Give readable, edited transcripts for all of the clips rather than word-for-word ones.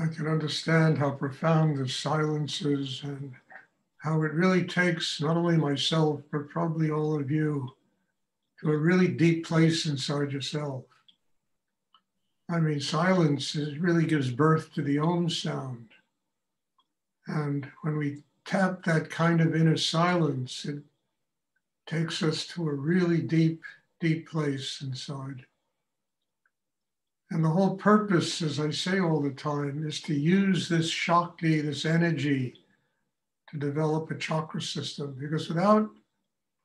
I can understand how profound the silence is and how it really takes not only myself, but probably all of you to a really deep place inside yourself. I mean, silence really gives birth to the Om sound. And when we tap that kind of inner silence, it takes us to a really deep, deep place inside. And the whole purpose, as I say all the time, is to use this Shakti, this energy, to develop a chakra system. Because without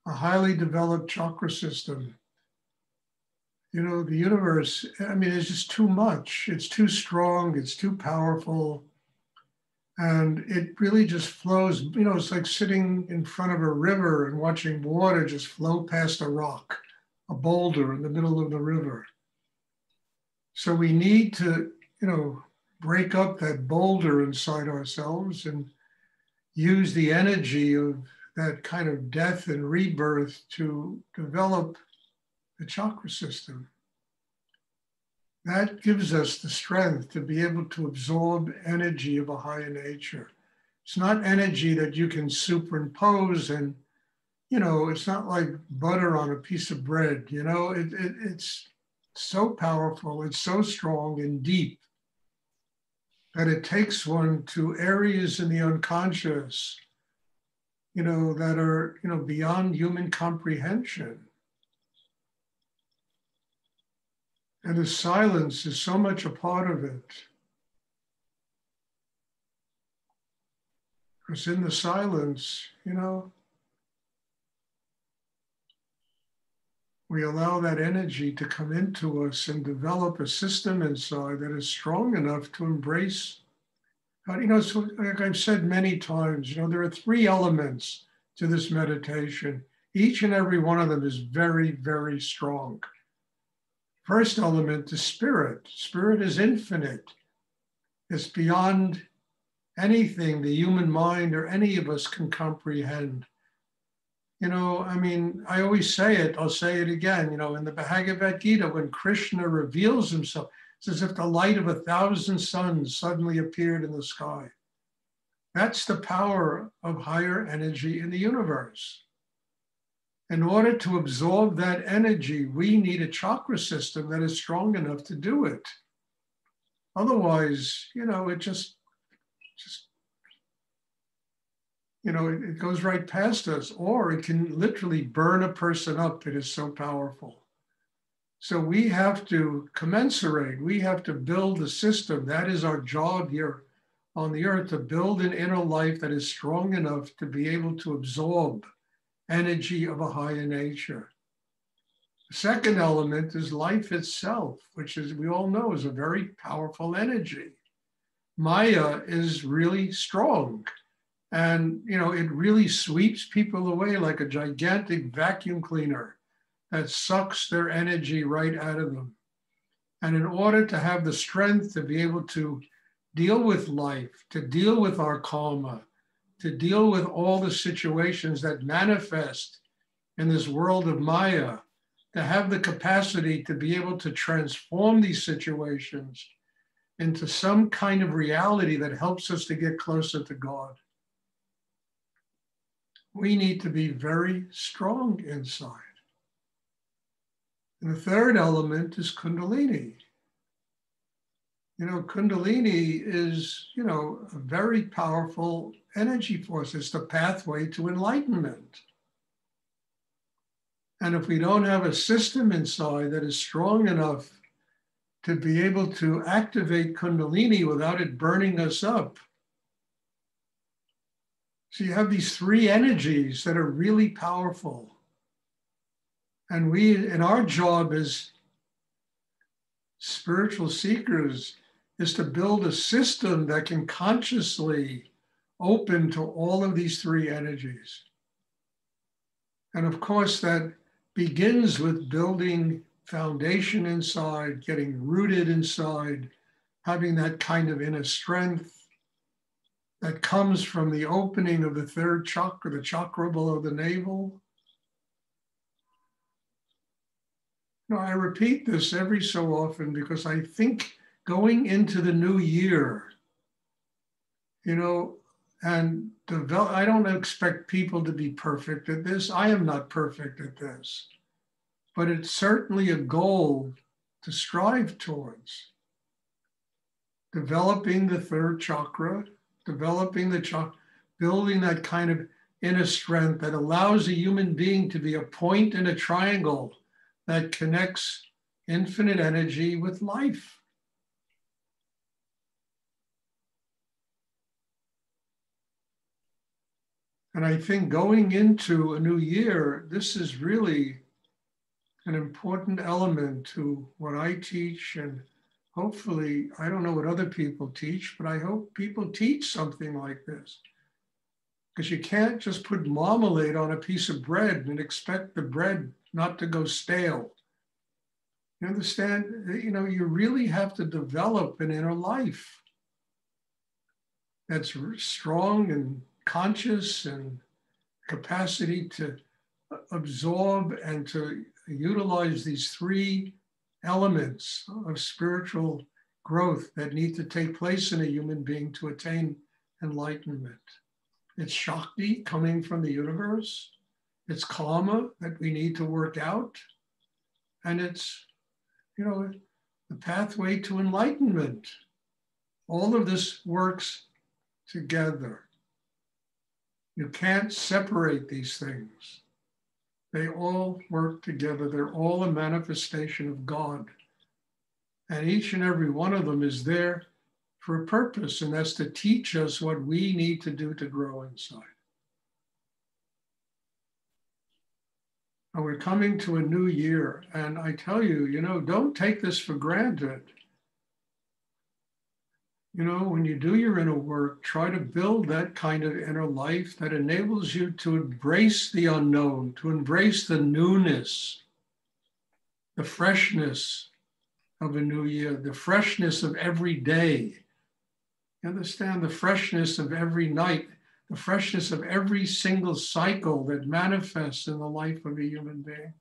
a highly developed chakra system, the universe, I mean, it's just too much. It's too strong, it's too powerful. And it really just flows, it's like sitting in front of a river and watching water just flow past a rock, a boulder in the middle of the river. So we need to, break up that boulder inside ourselves and use the energy of that kind of death and rebirth to develop the chakra system. That gives us the strength to be able to absorb energy of a higher nature. It's not energy that you can superimpose and, it's not like butter on a piece of bread, it's so powerful, it's so strong and deep that it takes one to areas in the unconscious, that are, beyond human comprehension. And the silence is so much a part of it. Because in the silence, we allow that energy to come into us and develop a system inside that is strong enough to embrace. So like I've said many times, there are 3 elements to this meditation. Each and every one of them is very, very strong. First element is spirit. Spirit is infinite. It's beyond anything the human mind or any of us can comprehend. I always say it, I'll say it again, in the Bhagavad Gita, when Krishna reveals himself, it's as if the light of 1,000 suns suddenly appeared in the sky. That's the power of higher energy in the universe. In order to absorb that energy, we need a chakra system that is strong enough to do it. Otherwise, it just it goes right past us, or it can literally burn a person up. It is so powerful. So we have to commensurate. We have to build a system. That is our job here on the earth, to build an inner life that is strong enough to be able to absorb energy of a higher nature. The second element is life itself, which, as we all know, is a very powerful energy. Maya is really strong. And, it really sweeps people away like a gigantic vacuum cleaner that sucks their energy right out of them. And in order to have the strength to be able to deal with life, to deal with our karma, to deal with all the situations that manifest in this world of Maya, to have the capacity to be able to transform these situations into some kind of reality that helps us to get closer to God. We need to be very strong inside. And the third element is Kundalini. Kundalini is, a very powerful energy force. It's the pathway to enlightenment. And if we don't have a system inside that is strong enough to be able to activate Kundalini without it burning us up, so you have these 3 energies that are really powerful. And our job as spiritual seekers is to build a system that can consciously open to all of these 3 energies. And of course, that begins with building foundation inside, getting rooted inside, having that kind of inner strength that comes from the opening of the 3rd chakra, the chakra below the navel. I repeat this every so often because I think going into the new year, you know, and develop. I don't expect people to be perfect at this. I am not perfect at this, but it's certainly a goal to strive towards. Developing the third chakra, developing the chakra, building that kind of inner strength that allows a human being to be a point in a triangle that connects infinite energy with life. And I think going into a new year, this is really an important element to what I teach. And hopefully, I don't know what other people teach, but I hope people teach something like this. Because you can't just put marmalade on a piece of bread and expect the bread not to go stale. You understand? You know, you really have to develop an inner life that's strong and conscious and capacity to absorb and to utilize these three elements of spiritual growth that need to take place in a human being to attain enlightenment. It's Shakti coming from the universe. It's karma that we need to work out. And it's, you know, the pathway to enlightenment. All of this works together. You can't separate these things. They all work together. They're all a manifestation of God. And each and every one of them is there for a purpose, and that's to teach us what we need to do to grow inside. And we're coming to a new year, and I tell you, you know, don't take this for granted. You know, when you do your inner work, try to build that kind of inner life that enables you to embrace the unknown, to embrace the newness, the freshness of a new year, the freshness of every day. You understand? The freshness of every night, the freshness of every single cycle that manifests in the life of a human being.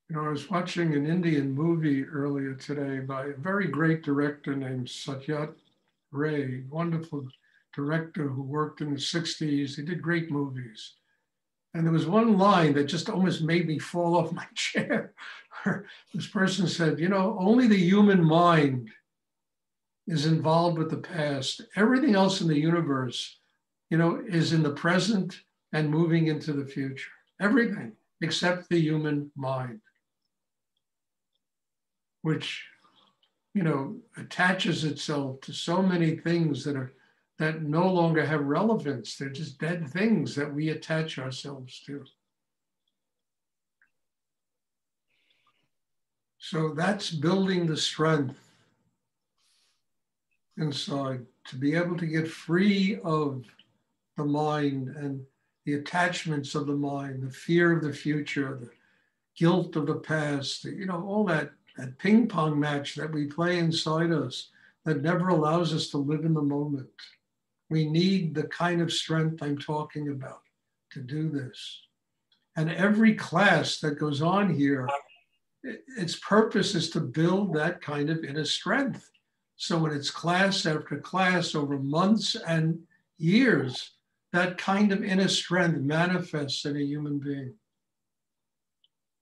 You know, I was watching an Indian movie earlier today by a very great director named Satyajit Ray, wonderful director who worked in the 60s. He did great movies. And there was one line that just almost made me fall off my chair. This person said, you know, only the human mind is involved with the past. Everything else in the universe, you know, is in the present and moving into the future. Everything except the human mind, which, you know, attaches itself to so many things that no longer have relevance. They're just dead things that we attach ourselves to. So that's building the strength inside to be able to get free of the mind and the attachments of the mind, the fear of the future, the guilt of the past, you know, all that ping pong match that we play inside us that never allows us to live in the moment. We need the kind of strength I'm talking about to do this. And every class that goes on here, its purpose is to build that kind of inner strength. So when it's class after class over months and years, that kind of inner strength manifests in a human being.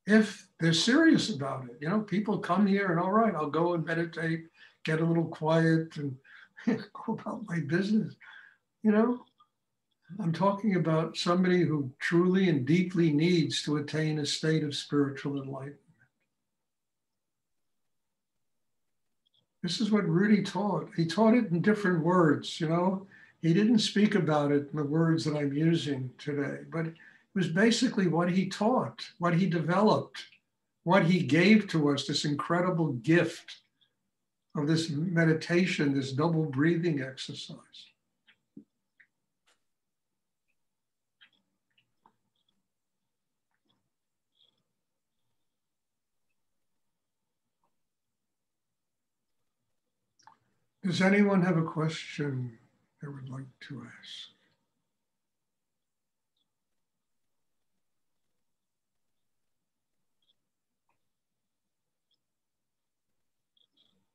If they're serious about it, you know, people come here and all right, I'll go and meditate, get a little quiet and go about my business. You know, I'm talking about somebody who truly and deeply needs to attain a state of spiritual enlightenment. This is what Rudy taught. He taught it in different words, you know. He didn't speak about it in the words that I'm using today, but it was basically what he taught, what he developed, what he gave to us, this incredible gift of this meditation, this double breathing exercise. Does anyone have a question they would like to ask?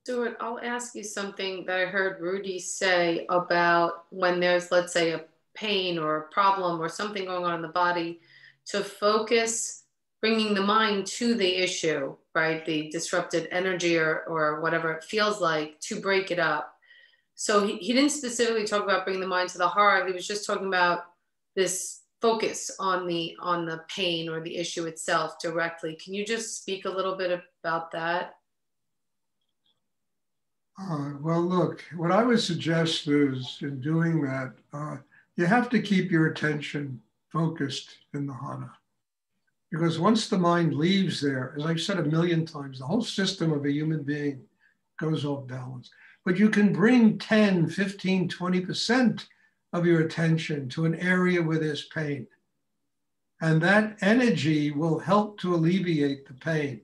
Stuart, I'll ask you something that I heard Rudy say about when there's, let's say, a pain or a problem or something going on in the body, to focus, bringing the mind to the issue, right? The disrupted energy or whatever it feels like, to break it up. So he didn't specifically talk about bringing the mind to the heart. He was just talking about this focus on the pain or the issue itself directly. Can you just speak a little bit about that? Well, look, what I would suggest is in doing that, you have to keep your attention focused in the hana. Because once the mind leaves there, as I've said a million times, the whole system of a human being goes off balance. But you can bring 10, 15, 20% of your attention to an area where there's pain. And that energy will help to alleviate the pain.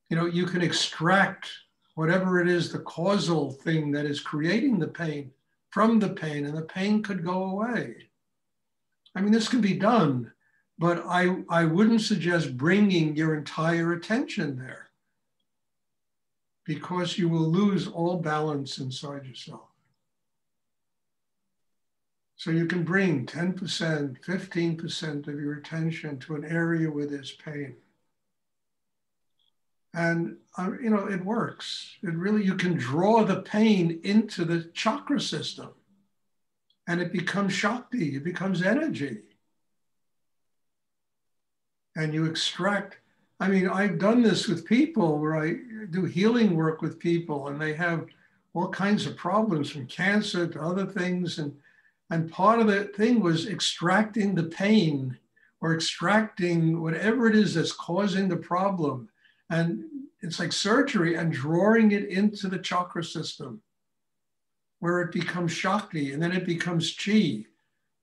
You know, you can extract whatever it is, the causal thing that is creating the pain from the pain, and the pain could go away. I mean, this can be done, but I wouldn't suggest bringing your entire attention there, because you will lose all balance inside yourself. So you can bring 10%, 15% of your attention to an area where there's pain. And, you know, it works. It really, you can draw the pain into the chakra system and it becomes Shakti, it becomes energy. And you extract, I mean, I've done this with people where I do healing work with people and they have all kinds of problems from cancer to other things. And part of the thing was extracting the pain or extracting whatever it is that's causing the problem. And it's like surgery and drawing it into the chakra system where it becomes Shakti and then it becomes Chi.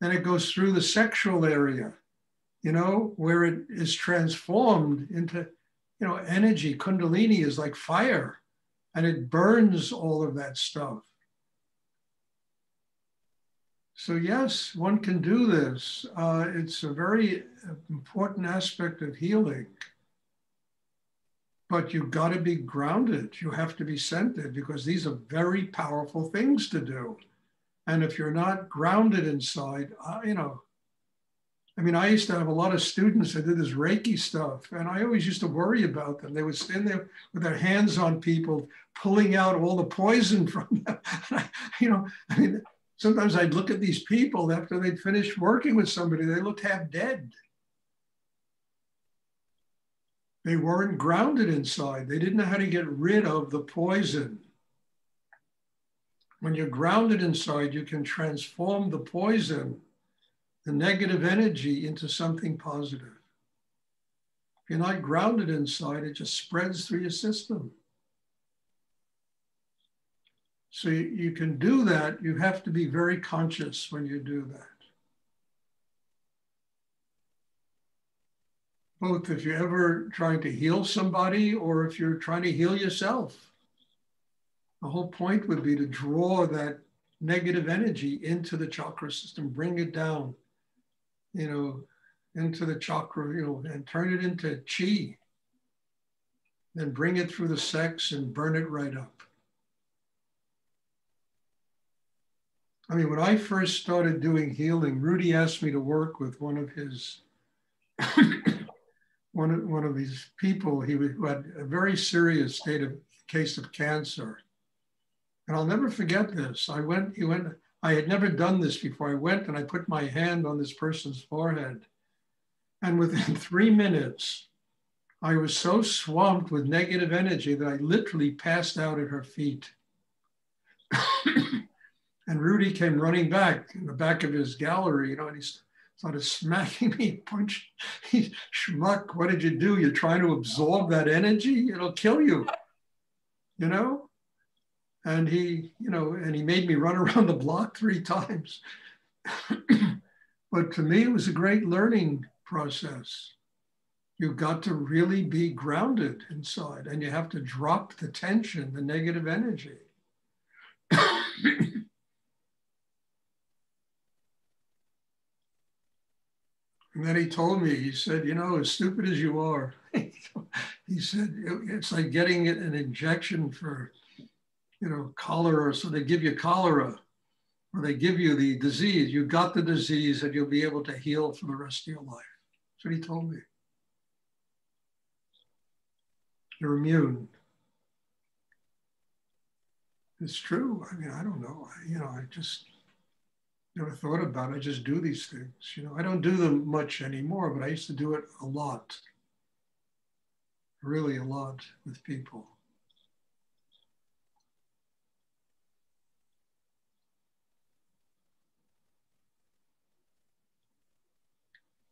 Then it goes through the sexual area, you know, where it is transformed into, you know, energy. Kundalini is like fire and it burns all of that stuff. So yes, one can do this. It's a very important aspect of healing. But you've got to be grounded. You have to be centered because these are very powerful things to do. And if you're not grounded inside, you know, I mean, I used to have a lot of students that did this Reiki stuff, and I always used to worry about them. They would stand there with their hands on people, pulling out all the poison from them. You know, I mean, sometimes I'd look at these people after they'd finished working with somebody, they looked half dead. They weren't grounded inside. They didn't know how to get rid of the poison. When you're grounded inside, you can transform the poison, the negative energy, into something positive. If you're not grounded inside, it just spreads through your system. So you can do that. You have to be very conscious when you do that. Both if you're ever trying to heal somebody or if you're trying to heal yourself. The whole point would be to draw that negative energy into the chakra system, bring it down, you know, into the chakra, you know, and turn it into chi. Then bring it through the sex and burn it right up. I mean, when I first started doing healing, Rudy asked me to work with one of his one of these people who had a very serious case of cancer. And I'll never forget this. I had never done this before. I went and I put my hand on this person's forehead. And within 3 minutes, I was so swamped with negative energy that I literally passed out at her feet. And Rudy came running back in the back of his gallery, you know, and he started smacking me, punching. He, schmuck, what did you do? You're trying to absorb that energy? It'll kill you, you know? And he, you know, and he made me run around the block 3 times. But to me, it was a great learning process. You've got to really be grounded inside and you have to drop the tension, the negative energy. And then he told me, he said, you know, as stupid as you are, he said, it's like getting an injection for cholera, so they give you cholera, or they give you the disease. You got the disease and you'll be able to heal for the rest of your life. That's what he told me. You're immune. It's true. I mean, I don't know. I just never thought about it. I just do these things. I don't do them much anymore, but I used to do it a lot. Really a lot with people.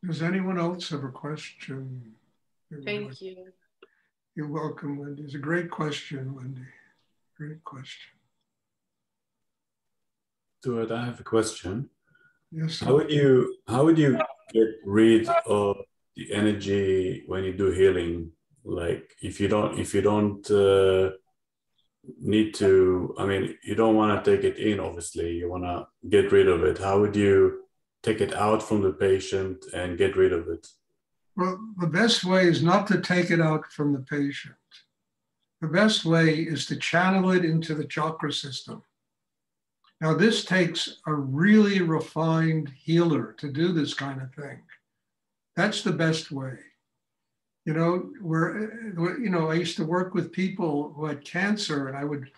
Does anyone else have a question? Thank you. You're welcome, Wendy. It's a great question, Wendy. Great question. Stuart, I have a question. Yes. How would you get rid of the energy when you do healing? Like if you don't need to, I mean, you don't want to take it in, obviously, you want to get rid of it. How would you take it out from the patient and get rid of it? Well, the best way is not to take it out from the patient. The best way is to channel it into the chakra system. Now, this takes a really refined healer to do this kind of thing. That's the best way. I used to work with people who had cancer, and I would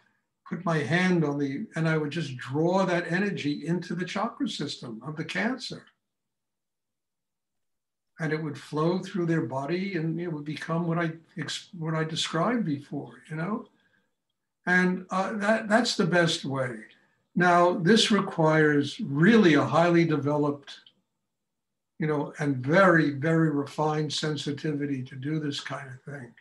put my hand and I would just draw that energy into the chakra system of the cancer. And it would flow through their body and it would become what I described before, And that's the best way. Now, this requires really a highly developed, and very, very refined sensitivity to do this kind of thing.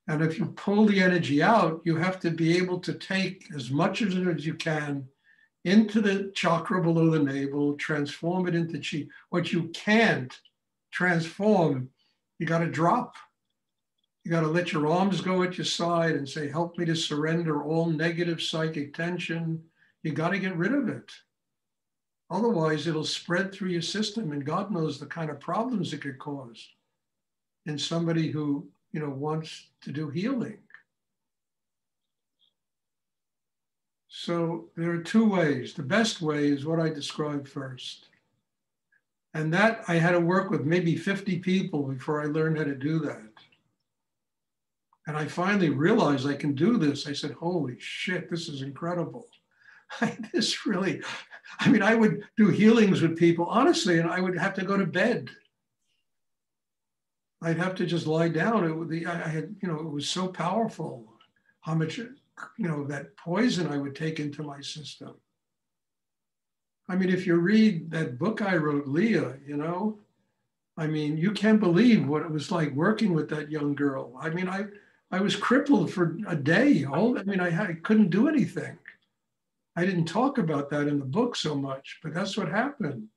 And if you pull the energy out, you have to be able to take as much of it as you can into the chakra below the navel, transform it into chi. What you can't transform, you got to drop. You got to let your arms go at your side and say, help me to surrender all negative psychic tension. You got to get rid of it. Otherwise, it'll spread through your system, and God knows the kind of problems it could cause in somebody who, wants to do healing. So there are two ways. The best way is what I described first. And that I had to work with maybe 50 people before I learned how to do that. And I finally realized I can do this. I said, holy shit, this is incredible. I would do healings with people, honestly, and I would have to go to bed. I'd have to just lie down. It was so powerful how much, that poison I would take into my system. I mean, if you read that book I wrote, Leah, you can't believe what it was like working with that young girl. I mean, I was crippled for a day. I couldn't do anything. I didn't talk about that in the book so much, but that's what happened.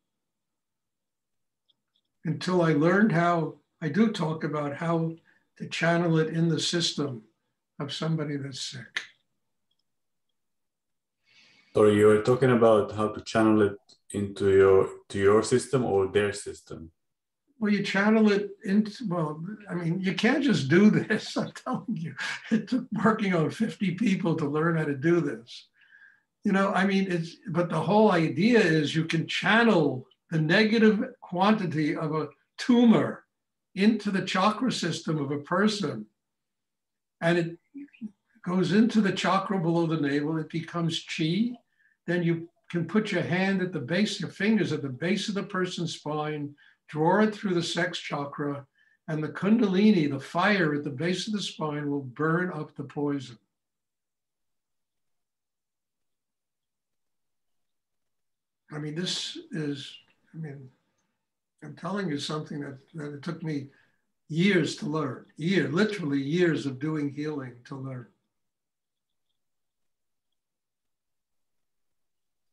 Until I learned I do talk about how to channel it in the system of somebody that's sick. Sorry, you were talking about how to channel it into your system or their system? Well, you channel it into, you can't just do this. I'm telling you, it took working on 50 people to learn how to do this. But the whole idea is you can channel the negative quantity of a tumor into the chakra system of a person. And it goes into the chakra below the navel, it becomes chi. Then you can put your hand at the base, your fingers at the base of the person's spine, draw it through the sex chakra, and the kundalini, the fire at the base of the spine, will burn up the poison. I'm telling you something that it took me years to learn, literally years of doing healing to learn.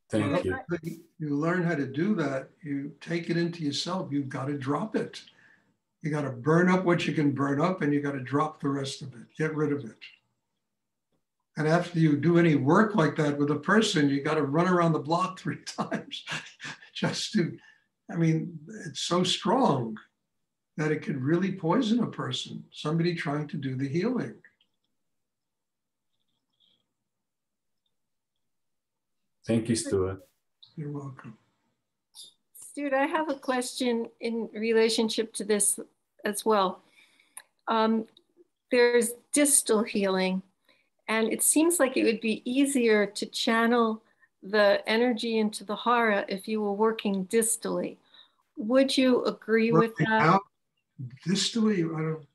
Thank you. You learn how to do that, you take it into yourself, you've got to drop it. You got to burn up what you can burn up, and you got to drop the rest of it, get rid of it. And after you do any work like that with a person, you got to run around the block 3 times it's so strong that it could really poison a person, somebody trying to do the healing. Thank you, Stuart. You're welcome. Stuart, I have a question in relationship to this as well. There's distal healing, and it seems like it would be easier to channel the energy into the hara if you were working distally. Would you agree with that? Out distally? I don't.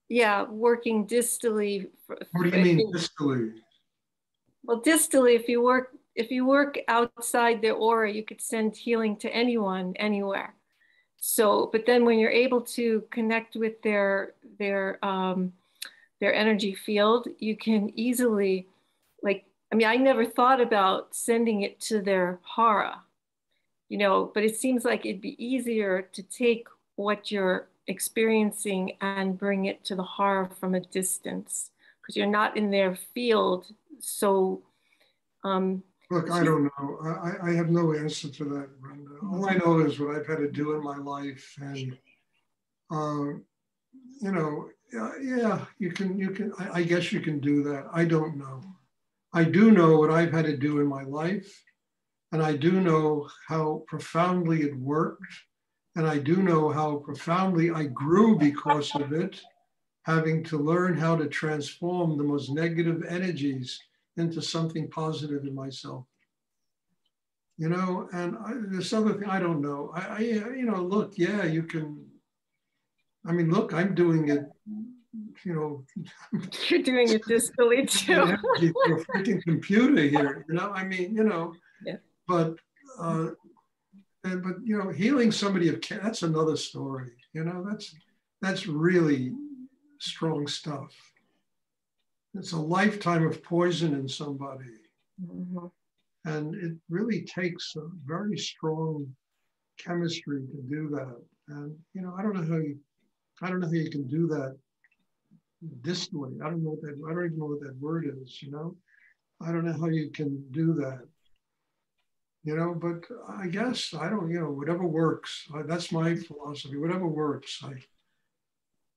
Yeah, working distally. What do you mean distally? Well, distally, if you work outside their aura, you could send healing to anyone, anywhere. So, but then when you're able to connect with their energy field, you can easily, like, I mean, I never thought about sending it to their hara, you know, but it seems like it'd be easier to take what you're experiencing and bring it to the hara from a distance, because you're not in their field. So, look, I don't know. I have no answer to that, Brenda. All I know is what I've had to do in my life, and you know, yeah, you can. I guess you can do that. I don't know. I do know what I've had to do in my life, and I do know how profoundly it worked, and I do know how profoundly I grew because of it, having to learn how to transform the most negative energies into something positive in myself. You know, and this other thing, I don't know. You know, look, yeah, you can. I mean, look, I'm doing it. You know, you're doing it distally too. Through a freaking computer here. You know, I mean, you know, yeah. But you know, healing somebody of cancer, that's another story. You know, that's really strong stuff. It's a lifetime of poison in somebody. Mm-hmm. And it really takes a very strong chemistry to do that. And, you know, I don't know how you can do that distally. I don't even know what that word is, you know? I don't know how you can do that, you know, but I guess, you know, whatever works. That's my philosophy, whatever works.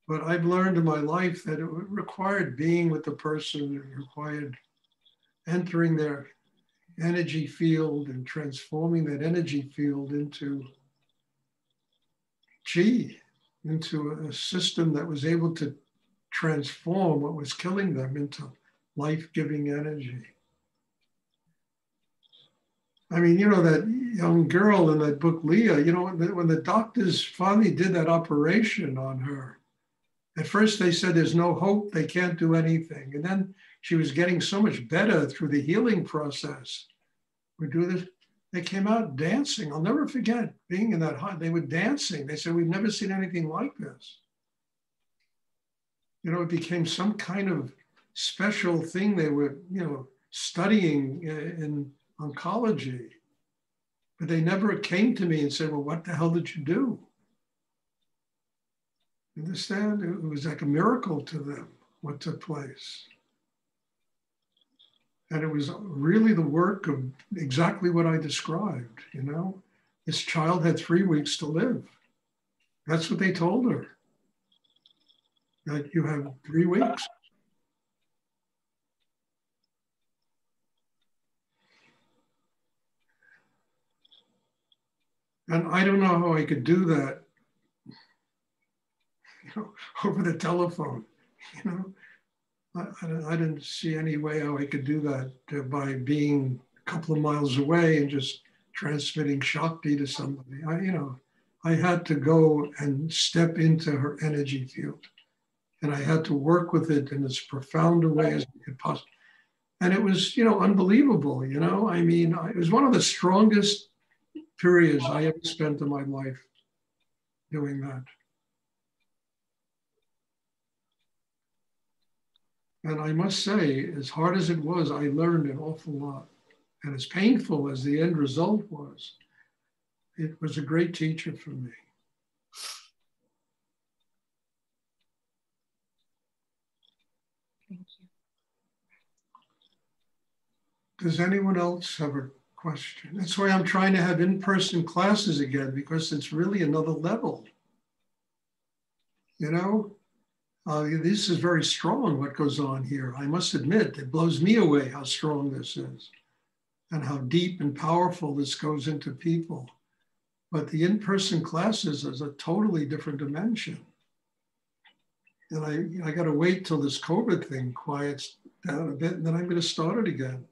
But I've learned in my life that it required being with the person, it required entering their energy field and transforming that energy field into chi, into a system that was able to transform what was killing them into life-giving energy. I mean, you know, that young girl in that book, Leah, you know, when the doctors finally did that operation on her, at first they said there's no hope, they can't do anything. And then she was getting so much better through the healing process. We do this, they came out dancing. I'll never forget being in that hut. They were dancing. They said, we've never seen anything like this. You know, it became some kind of special thing they were, you know, studying in oncology. But they never came to me and said, well, what the hell did you do? You understand? It was like a miracle to them, what took place. And it was really the work of exactly what I described, you know? This child had 3 weeks to live. That's what they told her. That you have 3 weeks. And I don't know how I could do that, you know, over the telephone, you know? I didn't see any way how I could do that by being a couple of miles away and just transmitting Shakti to somebody. I had to go and step into her energy field. And I had to work with it in as profound a way as I could possibly. And it was, you know, unbelievable, you know? I mean, it was one of the strongest periods I ever spent in my life doing that. And I must say, as hard as it was, I learned an awful lot. And as painful as the end result was, it was a great teacher for me. Thank you. Does anyone else have a question? That's why I'm trying to have in-person classes again, because it's really another level. You know? This is very strong, what goes on here. I must admit, it blows me away how strong this is. and how deep and powerful this goes into people. But the in-person classes is a totally different dimension. And I got to wait till this COVID thing quiets down a bit, and then I'm going to start it again.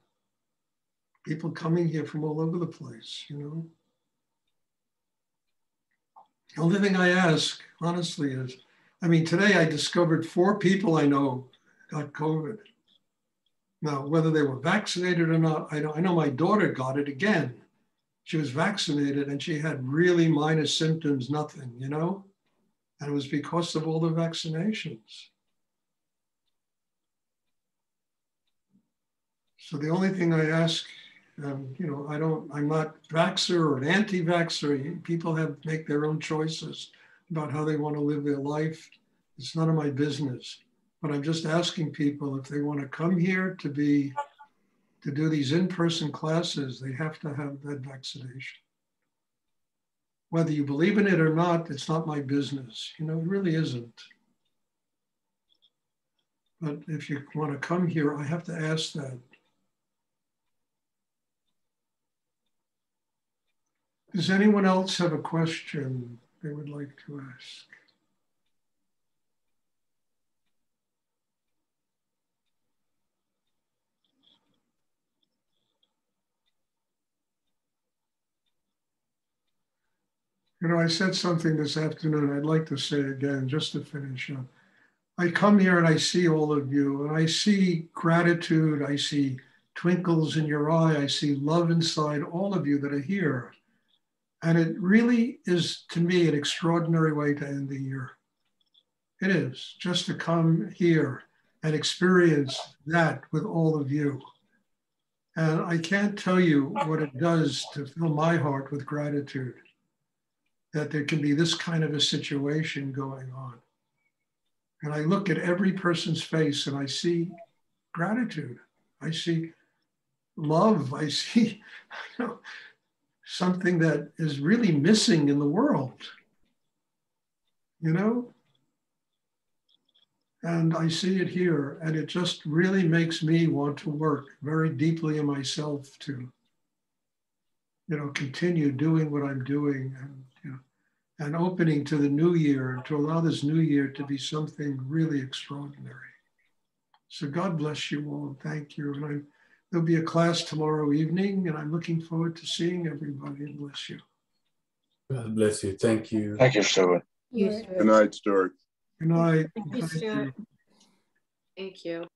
People coming here from all over the place, you know. The only thing I ask, honestly, is, I mean, today I discovered 4 people I know got COVID. Now, whether they were vaccinated or not, I know my daughter got it again. She was vaccinated and she had really minor symptoms, nothing, you know? And it was because of all the vaccinations. So the only thing I ask, you know, I'm not vaxxer or an anti-vaxxer. People make their own choices about how they want to live their life. It's none of my business. But I'm just asking people if they want to come here to do these in-person classes, they have to have that vaccination. Whether you believe in it or not, it's not my business. You know, it really isn't. But if you want to come here, I have to ask that. Does anyone else have a question they would like to ask? You know, I said something this afternoon I'd like to say again, just to finish up. I come here and I see all of you, and I see gratitude, I see twinkles in your eye, I see love inside all of you that are here. And it really is, to me, an extraordinary way to end the year. It is, just to come here and experience that with all of you. And I can't tell you what it does to fill my heart with gratitude that there can be this kind of a situation going on. And I look at every person's face and I see gratitude. I see love. I see, you know, something that is really missing in the world, you know? And I see it here, and it just really makes me want to work very deeply in myself to, you know, continue doing what I'm doing, and, you know, and opening to the new year, and to allow this new year to be something really extraordinary. So God bless you all. Thank you. And there'll be a class tomorrow evening, and I'm looking forward to seeing everybody. And bless you. God bless you. Thank you. Thank you, Stuart. Good night, Stuart. Good night. Thank you, Stuart. Thank you.